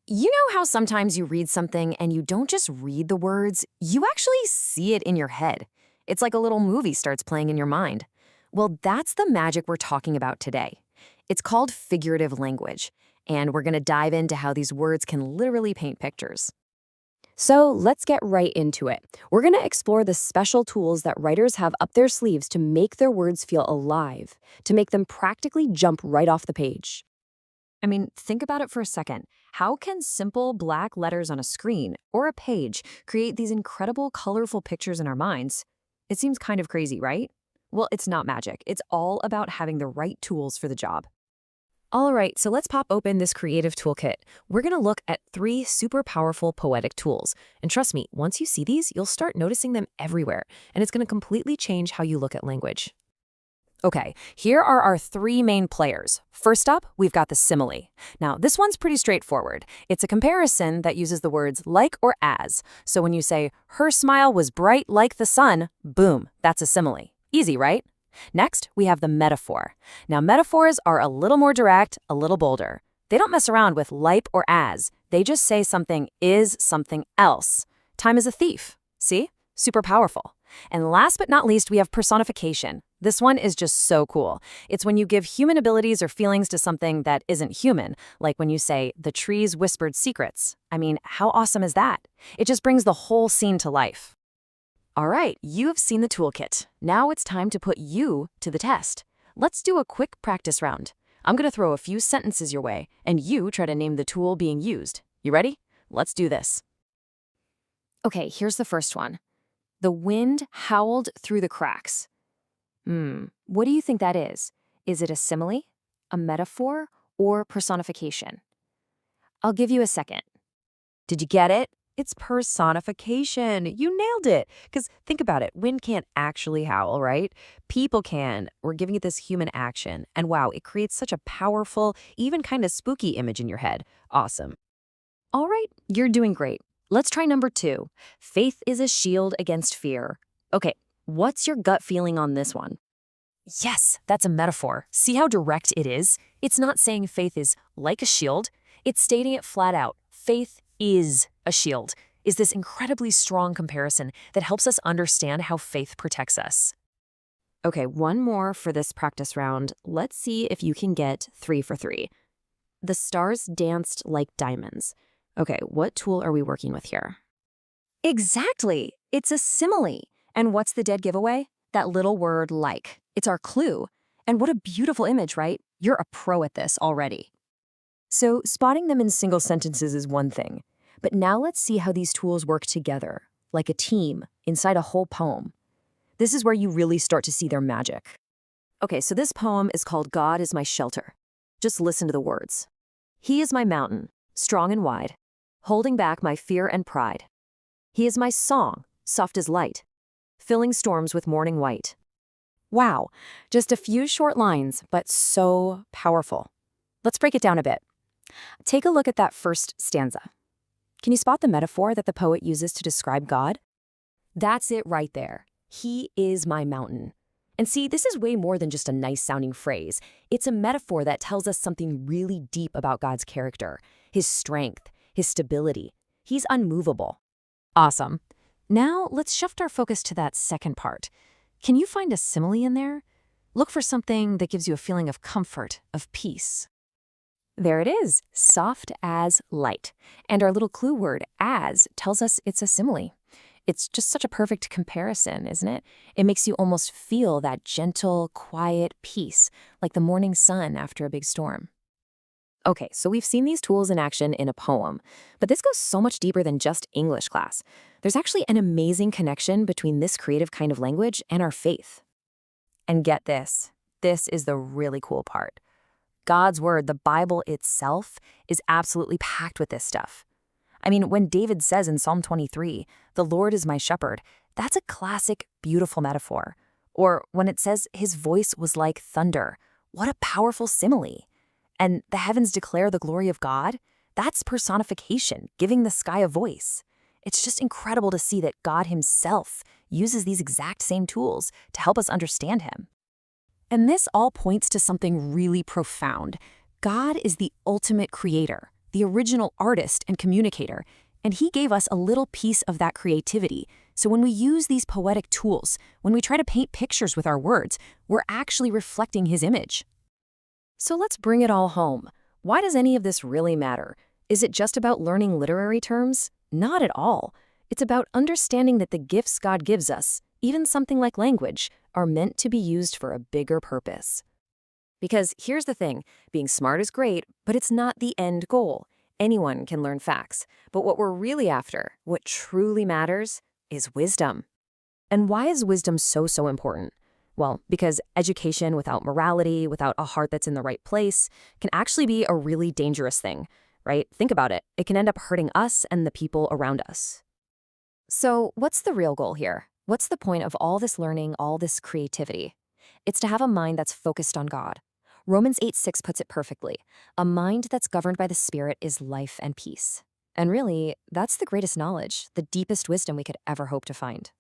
You know how sometimes you read something and you don't just read the words, you actually see it in your head. It's like a little movie starts playing in your mind. Well, that's the magic we're talking about today. It's called figurative language, and we're going to dive into how these words can literally paint pictures. So let's get right into it. We're going to explore the special tools that writers have up their sleeves to make their words feel alive, to make them practically jump right off the page. I mean, think about it for a second. How can simple black letters on a screen or a page create these incredible, colorful pictures in our minds? It seems kind of crazy, right? Well, it's not magic. It's all about having the right tools for the job. All right, so let's pop open this creative toolkit. We're going to look at 3 super powerful poetic tools. And trust me, once you see these, you'll start noticing them everywhere, and it's going to completely change how you look at language. Okay, here are our 3 main players. First up, we've got the simile. Now, this one's pretty straightforward. It's a comparison that uses the words like or as. So when you say, her smile was bright like the sun, boom, that's a simile. Easy, right? Next, we have the metaphor. Now, metaphors are a little more direct, a little bolder. They don't mess around with like or as. They just say something is something else. Time is a thief. See? Super powerful. And last but not least, we have personification. This one is just so cool. It's when you give human abilities or feelings to something that isn't human, like when you say, the trees whispered secrets. I mean, how awesome is that? It just brings the whole scene to life. All right, you have seen the toolkit. Now it's time to put you to the test. Let's do a quick practice round. I'm going to throw a few sentences your way, and you try to name the tool being used. You ready? Let's do this. Okay, here's the first one. The wind howled through the cracks. What do you think that is? Is it a simile, a metaphor, or personification? I'll give you a second. Did you get it? It's personification. You nailed it. Because think about it. Wind can't actually howl, right? People can. We're giving it this human action. And wow, it creates such a powerful, even kind of spooky image in your head. Awesome. All right, you're doing great. Let's try number 2. Faith is a shield against fear. Okay, what's your gut feeling on this one? Yes, that's a metaphor. See how direct it is? It's not saying faith is like a shield. It's stating it flat out. Faith is a shield. Is this incredibly strong comparison that helps us understand how faith protects us. Okay, one more for this practice round. Let's see if you can get 3 for 3. The stars danced like diamonds. Okay, what tool are we working with here? Exactly. It's a simile. And what's the dead giveaway? That little word like. It's our clue. And what a beautiful image, right? You're a pro at this already. So spotting them in single sentences is one thing. But now let's see how these tools work together, like a team, inside a whole poem. This is where you really start to see their magic. Okay, so this poem is called God is My Shelter. Just listen to the words. He is my mountain, strong and wide, holding back my fear and pride. He is my song, soft as light, filling storms with morning white. Wow, just a few short lines, but so powerful. Let's break it down a bit. Take a look at that first stanza. Can you spot the metaphor that the poet uses to describe God? That's it right there. He is my mountain. And see, this is way more than just a nice-sounding phrase. It's a metaphor that tells us something really deep about God's character, his strength, his stability. He's unmovable. Awesome. Now, let's shift our focus to that second part. Can you find a simile in there? Look for something that gives you a feeling of comfort, of peace. There it is, soft as light. And our little clue word, as, tells us it's a simile. It's just such a perfect comparison, isn't it? It makes you almost feel that gentle, quiet peace, like the morning sun after a big storm. Okay, so we've seen these tools in action in a poem, but this goes so much deeper than just English class. There's actually an amazing connection between this creative kind of language and our faith. And get this is the really cool part. God's word, the Bible itself, is absolutely packed with this stuff. I mean, when David says in Psalm 23, the Lord is my shepherd, that's a classic, beautiful metaphor. Or when it says his voice was like thunder, what a powerful simile. And the heavens declare the glory of God, that's personification, giving the sky a voice. It's just incredible to see that God himself uses these exact same tools to help us understand him. And this all points to something really profound. God is the ultimate creator. the original artist and communicator, and he gave us a little piece of that creativity. So when we use these poetic tools, when we try to paint pictures with our words, we're actually reflecting his image. So let's bring it all home. Why does any of this really matter? Is it just about learning literary terms? Not at all. It's about understanding that the gifts God gives us, even something like language, are meant to be used for a bigger purpose. Because here's the thing, being smart is great, but it's not the end goal. Anyone can learn facts, but what we're really after, what truly matters, is wisdom. And why is wisdom so important? Well, because education without morality, without a heart that's in the right place, can actually be a really dangerous thing, right? Think about it. It can end up hurting us and the people around us. So what's the real goal here? What's the point of all this learning, all this creativity? It's to have a mind that's focused on God. Romans 8:6 puts it perfectly. A mind that's governed by the Spirit is life and peace. And really, that's the greatest knowledge, the deepest wisdom we could ever hope to find.